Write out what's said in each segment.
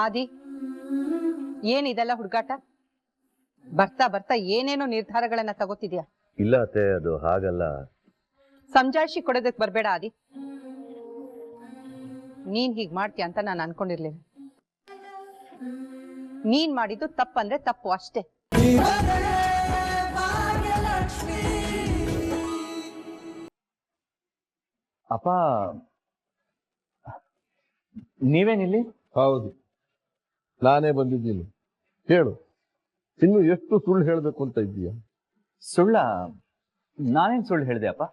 ಆದಿ, ಏನಿದೆಲ್ಲ ಹುಡುಗಾಟ? ಬರ್ತಾ ಬರ್ತಾ ಏನೇನೋ ನಿರ್ಧಾರಗಳನ್ನ ತಗೋತಿದ್ಯಾ? ಇಲ್ಲ ಅತ್ತೆ, ಅದು ಹಾಗಲ್ಲ. ಸಮಜಾಯಿಷಿ ಕೊಡೋದಕ್ಕೆ ಬರ್ಬೇಡ ಆದಿ. ನೀನ್ ಹೀಗ್ ಮಾಡ್ತೀಯ ಅಂತ ನಾನು ಅನ್ಕೊಂಡಿರ್ಲಿಲ್ಲ. ನೀನ್ ಮಾಡಿದ್ದು ತಪ್ಪಂದ್ರೆ ತಪ್ಪು ಅಷ್ಟೇ. ಅಪ್ಪ, ನೀವೇನಿಲ್ಲಿ? ಹೌದು, ನಾನೇ ಬಂದಿದ್ದೀನಿ. ಹೇಳು, ಇನ್ನು ಎಷ್ಟು ಸುಳ್ಳು ಹೇಳಬೇಕು ಅಂತ ಇದ್ದೀಯ? ಸುಳ್ಳ? ನಾನೇನ್ ಸುಳ್ಳು ಹೇಳಿದೆ ಅಪ್ಪ?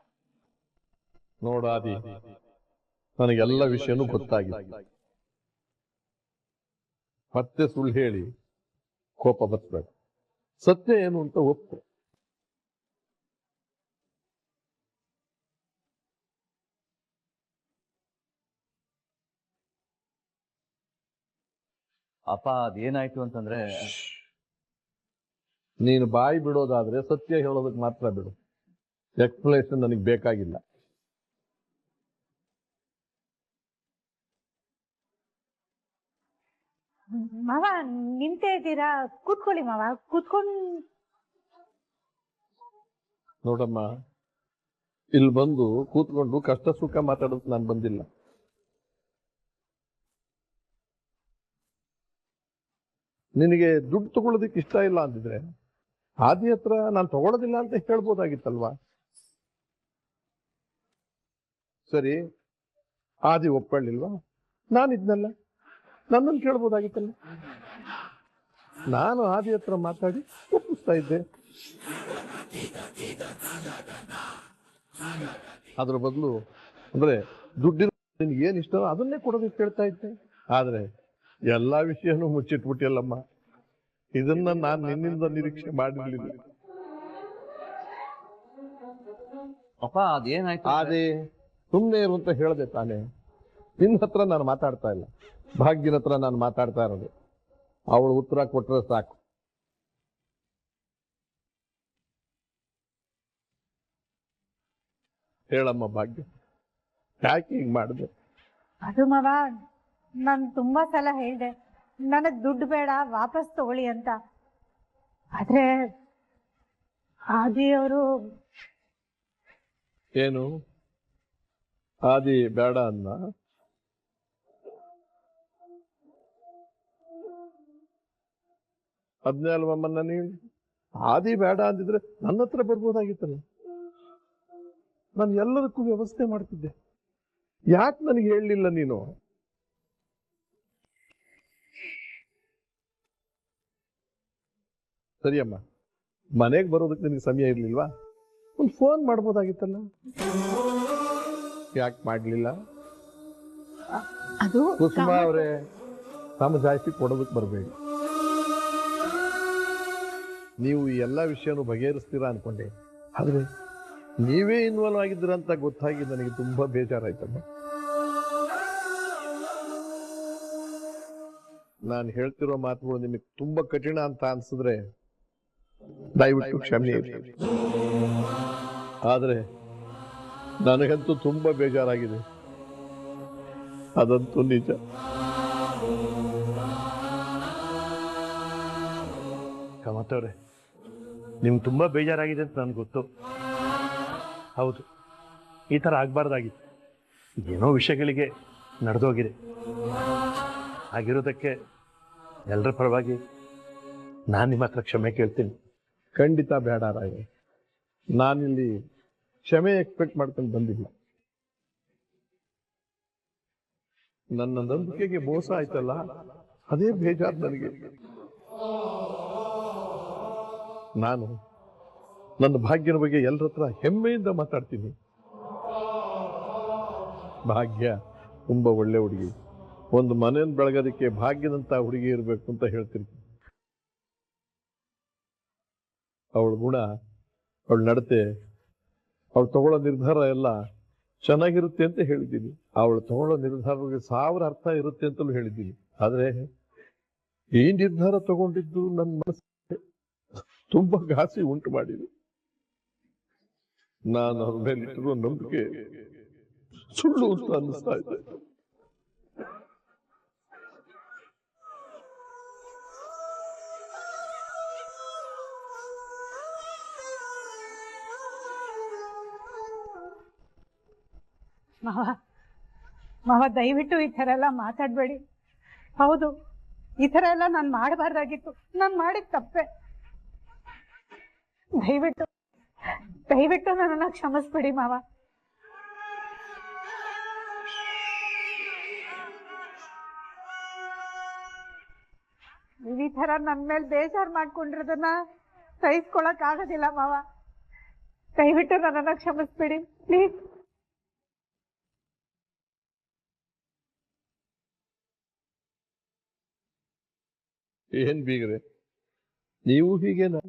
ನೋಡಾದಿ, ನನಗೆಲ್ಲ ವಿಷಯನೂ ಗೊತ್ತಾಗಿದೆ. ಮತ್ತೆ ಸುಳ್ಳು ಹೇಳಿ ಕೋಪ ಬರ್ತಬೇಡ. ಸತ್ಯ ಏನು ಅಂತ ಒಪ್ಪು. ಅಪ್ಪ, ಅದೇನಾಯ್ತು ಅಂತಂದ್ರೆ, ನೀನು ಬಾಯಿ ಬಿಡೋದಾದ್ರೆ ಸತ್ಯ ಹೇಳೋದಕ್ಕೆ ಮಾತ್ರ ಬಿಡು. ಎಕ್ಸ್ಪ್ಲನೇಷನ್ ನನಗೆ ಬೇಕಾಗಿಲ್ಲ. ಮಾವ, ನಿಂತೇ ಇದ್ದೀರಾ? ಕೂತ್ಕೊಳ್ಳಿ ಮಾವ, ಕೂತ್ಕೊಂಡು. ನೋಡಮ್ಮ, ಇಲ್ಲಿ ಬಂದು ಕೂತ್ಕೊಂಡು ಕಷ್ಟ ಸುಖ ಮಾತಾಡೋದು ನಾನು ಬಂದಿಲ್ಲ. ನಿನಗೆ ದುಡ್ಡು ತಗೊಳ್ಳೋದಕ್ಕೆ ಇಷ್ಟ ಇಲ್ಲ ಅಂತಿದ್ರೆ ಆದಿ ಹತ್ರ ನಾನು ತಗೊಳ್ಳೋದಿಲ್ಲ ಅಂತ ಹೇಳ್ಬೋದಾಗಿತ್ತಲ್ವಾ? ಸರಿ, ಆದಿ ಒಪ್ಕೊಳ್ಳಿಲ್ವಾ? ನಾನಿದ್ನಲ್ಲ, ನನ್ನನ್ನು ಕೇಳ್ಬೋದಾಗಿತ್ತಲ್ಲ. ನಾನು ಆದಿ ಹತ್ರ ಮಾತಾಡಿ ಒಪ್ಪಿಸ್ತಾ ಇದ್ದೆ. ಅದ್ರ ಬದಲು ಅಂದ್ರೆ ದುಡ್ಡಿನ ನಿನ್ಗೆ ಏನ್ ಇಷ್ಟ ಅದನ್ನೇ ಕೊಡೋದಕ್ಕೆ ಕೇಳ್ತಾ ಇದ್ದೆ. ಆದ್ರೆ ಎಲ್ಲಾ ವಿಷಯನೂ ಮುಚ್ಚಿಟ್ಬಿಟ್ಟಿಯಲ್ಲಮ್ಮ. ಇದನ್ನ ನಾನು ನಿನ್ನಿಂದ ನಿರೀಕ್ಷೆ ಮಾಡಿರ್ಲಿಲ್ಲ. ಅಪ್ಪ, ಅದೇನಾಯ್ತು? ಅದೇ ಸುಮ್ಮನೆ ಇರು ಅಂತ ಹೇಳ್ದೆ ತಾನೆ. ನಿನ್ನ ಹತ್ರ ನಾನು ಮಾತಾಡ್ತಾ ಇಲ್ಲ, ಭಾಗ್ಯನ ಹತ್ರ ನಾನು ಮಾತಾಡ್ತಾ ಇರೋದು. ಅವಳು ಉತ್ತರ ಕೊಟ್ರೆ ಸಾಕು. ಹೇಳಮ್ಮ ಭಾಗ್ಯ, ಯಾಕೆ ಹೀಗೆ ಮಾಡಿದೆ? ಅದು ಮಾವ, ನಾನು ತುಂಬಾ ಸಲ ಹೇಳಿದೆ ನನಗ್ ದುಡ್ಡು ಬೇಡ, ವಾಪಸ್ ತಗೊಳ್ಳಿ ಅಂತ. ಆದ್ರೆ ಆದಿಯವರು ಏನು ಆದಿ ಬೇಡ ಅನ್ನ? ಅದ್ನೇ ಅಲ್ವಮ್ಮ, ನೀನು ಆದಿ ಬೇಡ ಅಂದಿದ್ರೆ ನನ್ನ ಹತ್ರ ಬರ್ಬೋದಾಗಿತ್ತಲ್ಲ. ನಾನು ಎಲ್ಲದಕ್ಕೂ ವ್ಯವಸ್ಥೆ ಮಾಡ್ತಿದ್ದೆ. ಯಾಕೆ ನನಗೆ ಹೇಳಲಿಲ್ಲ ನೀನು? ಸರಿಯಮ್ಮ, ಮನೆಗೆ ಬರೋದಕ್ಕೆ ನಿನಗೆ ಸಮಯ ಇರ್ಲಿಲ್ವಾ? ಒಂದು ಫೋನ್ ಮಾಡ್ಬೋದಾಗಿತ್ತಲ್ಲ. ಯಾಕೆ ಮಾಡ್ಲಿಲ್ಲ? ಅದು ಕುಸುಮ ಅವರೇ, ಸಮಜಾಯಿಷಿ ಕೊಡೋದಕ್ಕೆ ಬರಬೇಡಿ. ನೀವು ಈ ಎಲ್ಲ ವಿಷಯನೂ ಬಗೆಹರಿಸ್ತೀರಾ ಅನ್ಕೊಂಡೆ, ಆದ್ರೆ ನೀವೇ ಇನ್ವಾಲ್ವ್ ಆಗಿದ್ದೀರ ಅಂತ ಗೊತ್ತಾಗಿ ನನಗೆ ತುಂಬಾ ಬೇಜಾರಾಯ್ತಮ್ಮ. ನಾನು ಹೇಳ್ತಿರೋ ಮಾತುಗಳು ನಿಮಗೆ ತುಂಬಾ ಕಠಿಣ ಅಂತ ಅನ್ಸಿದ್ರೆ ದಯವಿಟ್ಟು ಕ್ಷಮೆ ಇರಲಿ. ಆದ್ರೆ ನನಗಂತೂ ತುಂಬಾ ಬೇಜಾರಾಗಿದೆ, ಅದಂತೂ ನಿಜ. ಕಾಮತ್ತವ್ರೆ, ನಿಮ್ಗೆ ತುಂಬಾ ಬೇಜಾರಾಗಿದೆ ಅಂತ ನನ್ಗೆ ಗೊತ್ತು. ಹೌದು, ಈ ಥರ ಆಗಬಾರ್ದಾಗಿತ್ತು. ಏನೋ ವಿಷಯಗಳಿಗೆ ನಡೆದೋಗಿದೆ. ಆಗಿರೋದಕ್ಕೆ ಎಲ್ಲರ ಪರವಾಗಿ ನಾನು ನಿಮ್ಮ ಹತ್ರ ಕ್ಷಮೆ ಕೇಳ್ತೀನಿ. ಖಂಡಿತ ಬೇಡ ರಾಯ, ನಾನಿಲ್ಲಿ ಕ್ಷಮೆ ಎಕ್ಸ್ಪೆಕ್ಟ್ ಮಾಡ್ಕೊಂಡು ಬಂದಿಲ್ಲ. ನನ್ನ ನಂಬಿಕೆಗೆ ಮೋಸ ಆಯ್ತಲ್ಲ, ಅದೇ ಬೇಜಾರು ನನಗೆ. ನಾನು ನನ್ನ ಭಾಗ್ಯನ ಬಗ್ಗೆ ಎಲ್ಲರ ಹತ್ರ ಹೆಮ್ಮೆಯಿಂದ ಮಾತಾಡ್ತೀನಿ. ಭಾಗ್ಯ ತುಂಬಾ ಒಳ್ಳೆ ಹುಡುಗಿ, ಒಂದು ಮನೆಯನ್ನು ಬೆಳಗೋದಕ್ಕೆ ಭಾಗ್ಯದಂತ ಹುಡುಗಿ ಇರಬೇಕು ಅಂತ ಹೇಳ್ತಿರ್ತೀನಿ. ಅವಳ ಗುಣ, ಅವಳ ನಡತೆ, ಅವಳು ತಗೊಳ್ಳೋ ನಿರ್ಧಾರ ಎಲ್ಲ ಚೆನ್ನಾಗಿರುತ್ತೆ ಅಂತ ಹೇಳಿದ್ದೀನಿ. ಅವಳು ತಗೊಳ್ಳೋ ನಿರ್ಧಾರಗಳಿಗೆ 1000 ಅರ್ಥ ಇರುತ್ತೆ ಅಂತಲೂ ಹೇಳಿದ್ದೀನಿ. ಆದ್ರೆ ಈ ನಿರ್ಧಾರ ತಗೊಂಡಿದ್ದು ನನ್ನ ಮನಸ್ಸಿಗೆ ತುಂಬಾ ಘಾಸಿ ಉಂಟು ಮಾಡಿದೆ. ನಾನು ಅವ್ರ ಮೇಲೆ ಇಟ್ಟಿರುವ ನಂಬಿಕೆ ಸುಳ್ಳು ಅಂತ ಅನ್ನಿಸ್ತಾ ಇದೆ. ಮಾವ ಮಾವ ದಯವಿಟ್ಟು ಈ ಥರ ಎಲ್ಲ ಮಾತಾಡಬೇಡಿ. ಹೌದು, ಈ ಥರ ಎಲ್ಲ ನಾನು ಮಾಡಬಾರ್ದಾಗಿತ್ತು. ನಾನು ಮಾಡಿದ ತಪ್ಪೆ. ದಯವಿಟ್ಟು ದಯವಿಟ್ಟು ನನ್ನನ್ನು ಕ್ಷಮಿಸ್ಬಿಡಿ ಮಾವ. ಈ ಥರ ನನ್ನ ಮೇಲೆ ಬೇಜಾರು ಮಾಡ್ಕೊಂಡಿರೋದನ್ನ ಸಹಿಸ್ಕೊಳಕ್ ಆಗೋದಿಲ್ಲ ಮಾವ. ದಯವಿಟ್ಟು ನನ್ನನ್ನು ಕ್ಷಮಿಸ್ಬಿಡಿ ಪ್ಲೀಸ್. ಏನ್ ಬೀಗ್ರೆ, ನೀವು ಹೀಗೇನಾ?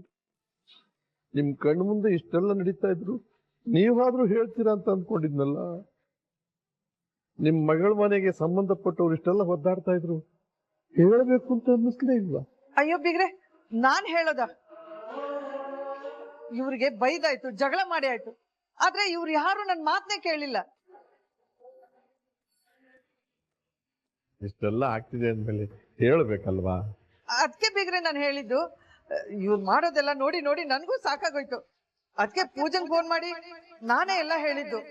ನಿಮ್ ಕಣ್ಣು ಮುಂದೆ ಇಷ್ಟೆಲ್ಲ ನಡೀತಾ ಇದ್ರು ನೀವಾದ್ರೂ ಹೇಳ್ತೀರಾ ಅಂತ ಅಂದ್ಕೊಂಡಿದ್ನಲ್ಲ. ನಿಮ್ ಮಗಳ ಮನೆಗೆ ಸಂಬಂಧಪಟ್ಟವ್ರು ಇಷ್ಟೆಲ್ಲ ಒದ್ದಾಡ್ತಾ ಇದ್ರು, ಹೇಳಬೇಕು ಅಂತ ಅನ್ನಿಸ್ಲೇ ಇಲ್ವಾ? ಅಯ್ಯೋ ಬಿಗ್ರೆ, ನಾನ್ ಹೇಳೋದ? ಇವ್ರಿಗೆ ಬೈದಾಯ್ತು, ಜಗಳ ಮಾಡಿ ಆಯ್ತು, ಆದ್ರೆ ಇವ್ರು ಯಾರು ನನ್ ಮಾತನ್ನೇ ಕೇಳಿಲ್ಲ. ಇಷ್ಟೆಲ್ಲ ಆಗ್ತಿದೆ ಅಂದ್ಮೇಲೆ ಹೇಳ್ಬೇಕಲ್ವಾ? ಅದಕ್ಕೆ ಬಿಗ್ರೆ ನಾನು ಹೇಳಿದ್ದು, ಇವ್ರು ಮಾಡೋದೆಲ್ಲ ನೋಡಿ ನೋಡಿ ನನ್ಗೂ ಸಾಕಾಗೋಯ್ತು. ಅದಕ್ಕೆ ಪೂಜೆಗೆ ಫೋನ್ ಮಾಡಿ ನಾನೇ ಎಲ್ಲ ಹೇಳಿದ್ದು.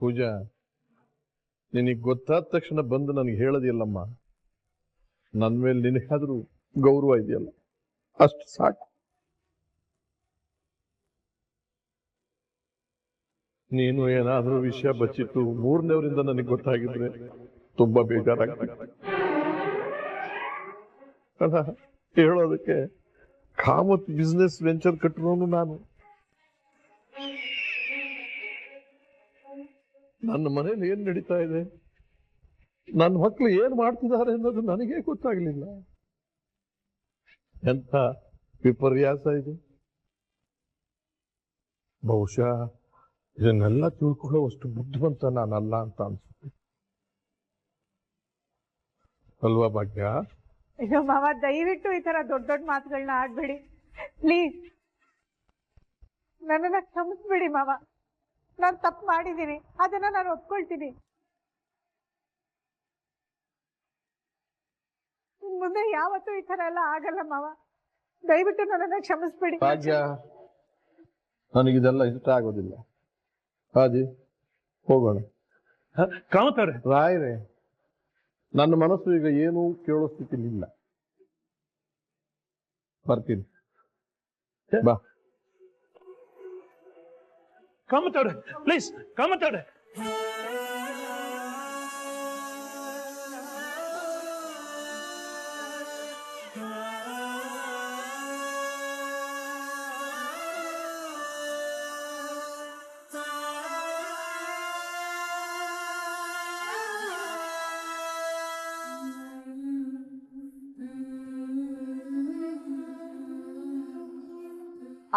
ಪೂಜಾ, ನಿನಗೆ ಗೊತ್ತಾದ ತಕ್ಷಣ ಬಂದು ನನಗೆ ಹೇಳೋದಿಲ್ಲಮ್ಮ. ನನ್ನ ಮೇಲೆ ನಿನಗಾದ್ರೂ ಗೌರವ ಇದೆಯಲ್ಲ, ಅಷ್ಟು ಸಾಕು. ನೀನು ಏನಾದ್ರೂ ವಿಷಯ ಬಚ್ಚಿಟ್ಟು ಮೂರನೇವರಿಂದ ನನಗೆ ಗೊತ್ತಾಗಿದ್ರೆ ತುಂಬಾ ಬೇಜಾರಾಗ್ತದೆ. ಅಲ್ಲ, ಹೇಳೋದಕ್ಕೆ ಕಾಮತ್ ಬಿಸ್ನೆಸ್ ವೆಂಚರ್ ಕಟ್ಟಿರೋನು ನಾನು. ನನ್ನ ಮನೇಲಿ ಏನ್ ನಡೀತಾ ಇದೆ, ನನ್ನ ಮಕ್ಕಳು ಏನ್ ಮಾಡ್ತಿದ್ದಾರೆ ಅನ್ನೋದು ನನಗೆ ಗೊತ್ತಾಗ್ಲಿಲ್ಲ. ಎಂಥ ವಿಪರ್ಯಾಸ ಇದೆ. ಬಹುಶಃ ಇದನ್ನೆಲ್ಲ ತಿಳ್ಕೊಳ್ಳೋವಷ್ಟು ಬುದ್ಧಿವಂತ ನಾನಲ್ಲ ಅಂತ ಅನ್ಸುತ್ತೆ, ಅಲ್ವಾ ಭಾಗ್ಯ? ಅಯ್ಯೋ ಮಾವ, ದಯವಿಟ್ಟು ಈ ತರ ದೊಡ್ಡ ದೊಡ್ಡ ಮಾತುಗಳನ್ನ ಆಡ್ಬೇಡಿ ಪ್ಲೀಸ್. ನನ್ನನ್ನ ಕ್ಷಮಿಸ್ಬಿಡಿ ಮಾವ. ನಾನು ತಪ್ಪು ಮಾಡಿದ್ದೀನಿ, ಅದನ್ನ ನಾನು ಒಪ್ಕೊಳ್ತೀನಿ. ಮುಂದೆ ಯಾವತ್ತೂ ಈ ತರ ಎಲ್ಲ ಆಗಲ್ಲ ಮಾವ. ದಯವಿಟ್ಟು ನನ್ನನ್ನ ಕ್ಷಮಿಸ್ಬಿಡಿ. ಭಾಗ್ಯ, ನನಗಿದೆಲ್ಲ ಇಷ್ಟ ಆಗೋದಿಲ್ಲ. ಹಾಜಿ, ಹೋಗೋಣ. ಕಾಮತವ್ರೆ, ರಾಯರೇ, ನನ್ನ ಮನಸ್ಸು ಈಗ ಏನೂ ಕೇಳೋ ಸ್ಥಿತಿಲಿಲ್ಲ. ಬರ್ತೀನಿ, ಬಾ. ಕಾಮತವ್ರೆ ಪ್ಲೀಸ್, ಕಾಮತವ್ರೆ.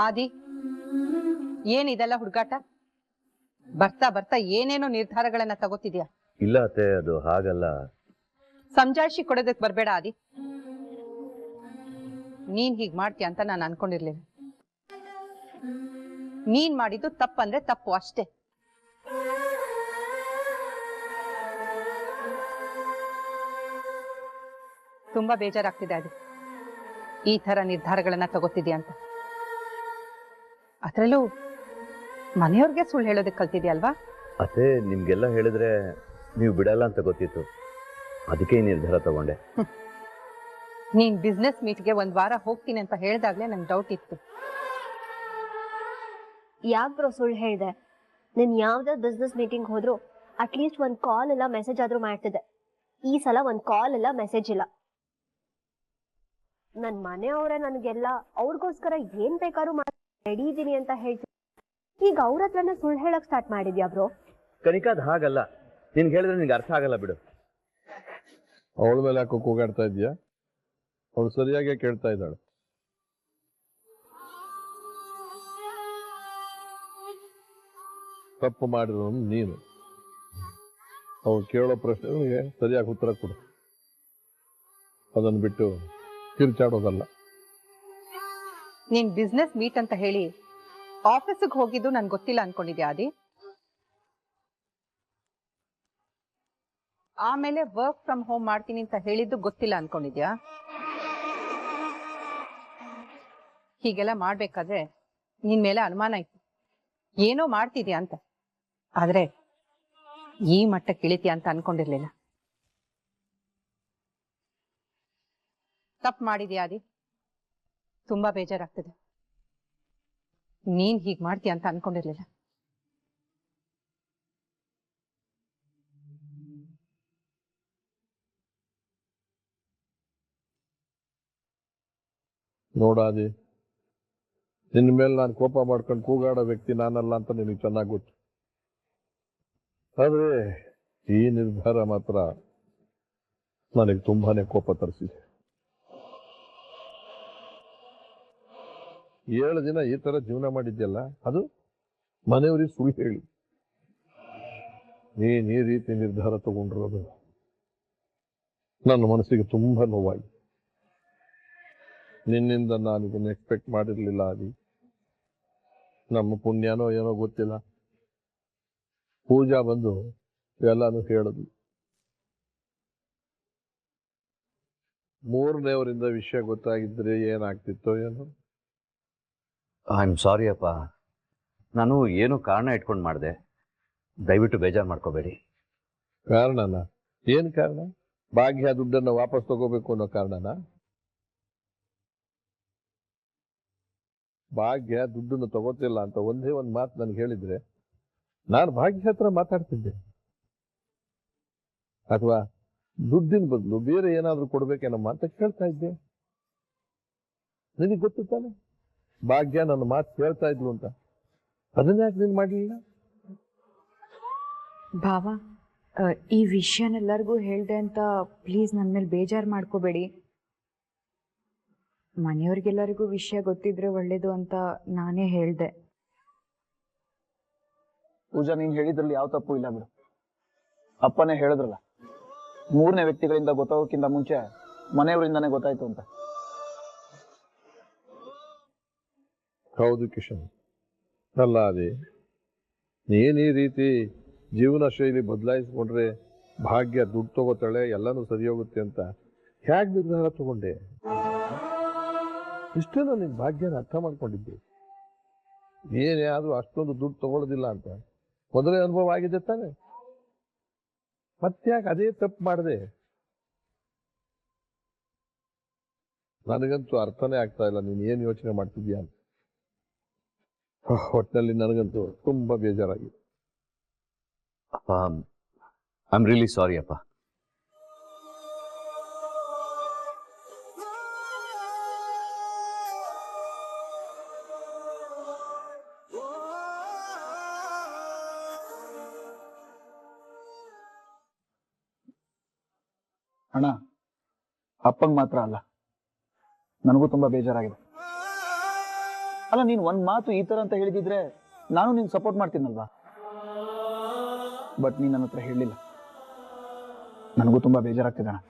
ಆದಿ, ಏನಿದೆಲ್ಲ ಹುಡುಗಾಟ? ಬರ್ತಾ ಬರ್ತಾ ಏನೇನೋ ನಿರ್ಧಾರಗಳನ್ನ ತಗೋತಿದ್ಯಾ? ಇಲ್ಲ ಅತ್ತೆ, ಅದು ಹಾಗಲ್ಲ. ಸಮಜಾಯಿಷಿ ಕೊಡೋದಕ್ ಬರ್ಬೇಡ ಆದಿ. ನೀನ್ ಹೀಗ್ ಮಾಡ್ತೀಯ ಅಂತ ನಾನು ಅನ್ಕೊಂಡಿರ್ಲಿಲ್ಲ. ನೀನ್ ಮಾಡಿದ್ದು ತಪ್ಪಂದ್ರೆ ತಪ್ಪು ಅಷ್ಟೇ. ತುಂಬಾ ಬೇಜಾರಾಗ್ತಿದೆ ಅದು, ಈ ತರ ನಿರ್ಧಾರಗಳನ್ನ ತಗೋತಿದ್ಯಾ ಅಂತ. ಅದ್ರಲ್ಲೂ ಮನೆಯವ್ರಿಗೆ ಸುಳ್ಳು ಹೇಳೋದಕ್ಕೆ ಕಲ್ತಿದ್ಯಲ್ವಾ? ಅತ್ತೆ, ನಿಮ್ಗೆಲ್ಲ ಹೇಳಿದ್ರೆ ನೀವು ಬಿಡಲ್ಲ ಅಂತ ಗೊತ್ತಿತ್ತು, ಅದಕ್ಕೆ ಈ ನಿರ್ಧಾರ ತಗೊಂಡೆ. ನೀನ್ ಬಿಸ್ನೆಸ್ ಮೀಟ್ಗೆ ಒಂದ್ ವಾರ ಹೋಗ್ತೀನಿ ಅಂತ ಹೇಳ್ದಾಗ್ಲೇ ನಂಗೆ ಡೌಟ್ ಇತ್ತು. ಯಾಕೆ ಬ್ರೋ ಸುಳ್ಳು ಹೇಳಿದೆ? ನೀನ್ ಯಾವ್ದೇ ಬಿಸ್ನೆಸ್ ಮೀಟಿಂಗ್ ಹೋದ್ರು ಅಟ್ಲೀಸ್ಟ್ ಒಂದ್ ಕಾಲ್ ಇಲ್ಲ ಮೆಸೇಜ್ ಆದ್ರೂ ಮಾಡ್ತಿದ್ದೆ. ಈ ಸಲ ಒಂದ್ ಕಾಲ್ ಇಲ್ಲ ಮೆಸೇಜ್ ಇಲ್ಲ. ನನ್ ಮನೆಯವರೇ ನನ್ಗೆಲ್ಲ ಅವ್ರಿಗೋಸ್ಕರ ಏನ್ ಬೇಕಾದ್ರೂ ರೆಡಿ ಇದೀನಿ ಅಂತ ಹೇಳ್ತೀನಿ. ಈಗ ಅವ್ರ ಹತ್ರನೇ ಸುಳ್ಳು ಹೇಳಕ್ ಸ್ಟಾರ್ಟ್ ಮಾಡಿದ್ಯಾ ಬ್ರೋ? ಕನಿಕಾ, ಅದು ಹಾಗಲ್ಲ. ನಿನ್ಗೆ ಹೇಳಿದ್ರೆ ನಿನ್ಗೆ ಅರ್ಥ ಆಗಲ್ಲ ಬಿಡು. ಅವಳ ಮೇಲೆ ಯಾಕೋ ಕೂಗಾಡ್ತಾ ಇದೀಯಾ? ಅವಳು ಸರಿಯಾಗಿ ಕೇಳ್ತಾ ಇದ್ದಾಳೆ. ತಪ್ಪು ಮಾಡಿರೋನು ನೀನು. ಅವಳು ಕೇಳೋ ಪ್ರಶ್ನೆಗಳಿಗೆ ಸರಿಯಾಗಿ ಉತ್ತರ ಕೊಡು, ಅದನ್ನು ಬಿಟ್ಟು ಕಿರ್ಚಾಡೋದಲ್ಲ. ನೀನ್ ಬಿಸ್ನೆಸ್ ಮೀಟ್ ಅಂತ ಹೇಳಿ ಆಫೀಸಿಗೆ ಹೋಗಿದ್ದು ನನ್ಗೆ ಗೊತ್ತಿಲ್ಲ ಅನ್ಕೊಂಡಿದ್ಯಾ ಆದಿ? ಆಮೇಲೆ ವರ್ಕ್ ಫ್ರಮ್ ಹೋಮ್ ಮಾಡ್ತೀನಿ ಅಂತ ಹೇಳಿದ್ದು ಗೊತ್ತಿಲ್ಲ ಅನ್ಕೊಂಡಿದ್ಯಾ? ಹೀಗೆಲ್ಲ ಮಾಡ್ಬೇಕಾದ್ರೆ ನಿನ್ ಮೇಲೆ ಅನುಮಾನ ಇತ್ತು, ಏನೋ ಮಾಡ್ತಿದ್ಯಾ ಅಂತ. ಆದ್ರೆ ಈ ಮಟ್ಟಕ್ಕೆ ಇಳಿತೀಯ ಅಂತ ಅನ್ಕೊಂಡಿರ್ಲಿಲ್ಲ. ತಪ್ಪು ಮಾಡಿದ್ಯಾ ಆದಿ, ತುಂಬಾ ಬೇಜಾರಾಗ್ತದೆ. ನೀನ್ ಹೀಗ್ ಮಾಡ್ತೀಯ ಅಂತ ಅನ್ಕೊಂಡಿರ್ಲಿಲ್ಲ. ನೋಡಾದಿ, ನಿನ್ನ ಮೇಲೆ ನಾನು ಕೋಪ ಮಾಡ್ಕೊಂಡು ಕೂಗಾಡೋ ವ್ಯಕ್ತಿ ನಾನಲ್ಲ ಅಂತ ನಿನಗೆ ಚೆನ್ನಾಗಿ ಗೊತ್ತು. ಆದ್ರೆ ಈ ನಿರ್ಧಾರ ಮಾತ್ರ ನನಗೆ ತುಂಬಾನೇ ಕೋಪ ತರಿಸಿದೆ. 7 ದಿನ ಈ ತರ ಜೀವನ ಮಾಡಿದ್ಯಲ್ಲ, ಅದು ಮನೆಯವರಿಗೆ ಸುಳ್ಳು ಹೇಳಿ ನೀನ್ ಈ ರೀತಿ ನಿರ್ಧಾರ ತಗೊಂಡಿರೋದು ನನ್ನ ಮನಸ್ಸಿಗೆ ತುಂಬಾ ನೋವಾಗಿದೆ. ನಿನ್ನಿಂದ ನಾನು ಇದನ್ನು ಎಕ್ಸ್ಪೆಕ್ಟ್ ಮಾಡಿರ್ಲಿಲ್ಲ ಆದಿ. ನಮ್ಮ ಪುಣ್ಯನೋ ಏನೋ ಗೊತ್ತಿಲ್ಲ, ಪೂಜಾ ಬಂದು ಎಲ್ಲಾನು ಹೇಳಿದ್ಲು. 3ನೇವರಿಂದ ವಿಷಯ ಗೊತ್ತಾಗಿದ್ರೆ ಏನಾಗ್ತಿತ್ತೋ ಏನೋ. ಐ ಆಮ್ ಸಾರಿ ಅಪ್ಪ, ನಾನು ಏನೋ ಕಾರಣ ಇಟ್ಕೊಂಡು ಮಾಡಿದೆ, ದಯವಿಟ್ಟು ಬೇಜಾರು ಮಾಡ್ಕೋಬೇಡಿ. ಕಾರಣನ? ಏನ್ ಕಾರಣ? ಭಾಗ್ಯ ದುಡ್ಡನ್ನ ವಾಪಸ್ ತಗೋಬೇಕು ಅನ್ನೋ ಕಾರಣನ? ಭಾಗ್ಯ ದುಡ್ಡನ್ನು ತಗೋತಿಲ್ಲ ಅಂತ ಒಂದೇ ಒಂದು ಮಾತು ನನಗೆ ಹೇಳಿದ್ರೆ ನಾನು ಭಾಗ್ಯ ಹತ್ರ ಮಾತಾಡ್ತಿದ್ದೆ. ಅಥವಾ ದುಡ್ಡಿನ ಬದಲು ಬೇರೆ ಏನಾದ್ರೂ ಕೊಡ್ಬೇಕೇನಮ್ಮ ಅಂತ ಕೇಳ್ತಾ ಇದ್ದೆ. ನಿನಗೆ ಗೊತ್ತು ತಾನೆ ಭಾಗ್ಯ ನನ್ನ ಮಾತು ಕೇಳ್ತಾ ಇದ್ಲು ಅಂತ. ಅದನ್ನ ಯಾಕೆ ನೀನು ಮಾಡಲಿಲ್ಲ? ಭಾವ, ಈ ವಿಷಯನೆಲ್ಲರಿಗೂ ಹೇಳ್ದೆ ಅಂತ ಪ್ಲೀಸ್ ನನ್ನ ಮೇಲೆ ಬೇಜಾರು ಮಾಡ್ಕೋಬೇಡಿ. ಮನೆಯವ್ರಿಗೆಲ್ಲರಿಗೂ ವಿಷಯ ಗೊತ್ತಿದ್ರೆ ಒಳ್ಳೇದು ಅಂತ ನಾನೇ ಹೇಳ್ದೆ. ಪೂಜಾ, ನೀನ್ ಹೇಳಿದ್ರಲ್ಲಿ ಯಾವ ತಪ್ಪು ಇಲ್ಲ ಬಿಡು. ಅಪ್ಪನೇ ಹೇಳಿದ್ರಲ್ಲ, 3ನೇ ವ್ಯಕ್ತಿಗಳಿಂದ ಗೊತ್ತಾಗೋಕ್ಕಿಂತ ಮುಂಚೆ ಮನೆಯವರಿಂದಾನೇ ಗೊತ್ತಾಯ್ತು ಅಂತ. ಹೌದು ಕಿಶನ್, ಅಲ್ಲ ಅದೇ ನೀನ್ ಈ ರೀತಿ ಜೀವನ ಶೈಲಿ ಬದಲಾಯಿಸ್ಕೊಂಡ್ರೆ ಭಾಗ್ಯ ದುಡ್ಡು ತಗೋತಾಳೆ, ಎಲ್ಲಾನು ಸರಿ ಹೋಗುತ್ತೆ ಅಂತ ಹೇಗೆ ನಿರ್ಧಾರ ತಗೊಂಡೆ? ಇಷ್ಟೇನೋ ನಿನ್ ಭಾಗ್ಯನ ಅರ್ಥ ಮಾಡ್ಕೊಂಡಿದ್ದೆ. ಏನೇ ಆದ್ರೂ ಅಷ್ಟೊಂದು ದುಡ್ಡು ತಗೊಳ್ಳೋದಿಲ್ಲ ಅಂತ ಮೊದಲೇ ಅನುಭವ ಆಗಿದೆ ತಾನೆ, ಮತ್ತ್ಯಾಕೆ ಅದೇ ತಪ್ಪು ಮಾಡಿದೆ? ನನಗಂತೂ ಅರ್ಥನೇ ಆಗ್ತಾ ಇಲ್ಲ ನೀನ್ ಏನ್ ಯೋಚನೆ ಮಾಡ್ತಿದ್ಯಾ ಅಂತ. ಒಟ್ಟಿನಲ್ಲಿ ನನಗಂತೂ ತುಂಬಾ ಬೇಜಾರಾಗಿದೆ. ಅಪ್ಪ, ಐ ಆಮ್ ರಿಯಲಿ ಸಾರಿ ಅಪ್ಪ. ಅಣ್ಣ, ಅಪ್ಪಂಗೆ ಮಾತ್ರ ಅಲ್ಲ, ನನಗೂ ತುಂಬಾ ಬೇಜಾರಾಗಿದೆ. ಅಲ್ಲ, ನೀನ್ ಒಂದ್ ಮಾತು ಈ ತರ ಅಂತ ಹೇಳಿದಿದ್ರೆ ನಾನು ನಿನ್ ಸಪೋರ್ಟ್ ಮಾಡ್ತೀನಲ್ವಾ? ಬಟ್ ನೀನ್ ನನ್ನ ಹತ್ರ ಹೇಳಿಲ್ಲ. ನನಗೂ ತುಂಬಾ ಬೇಜಾರಾಗ್ತಿದೆ ಅಣ್ಣ.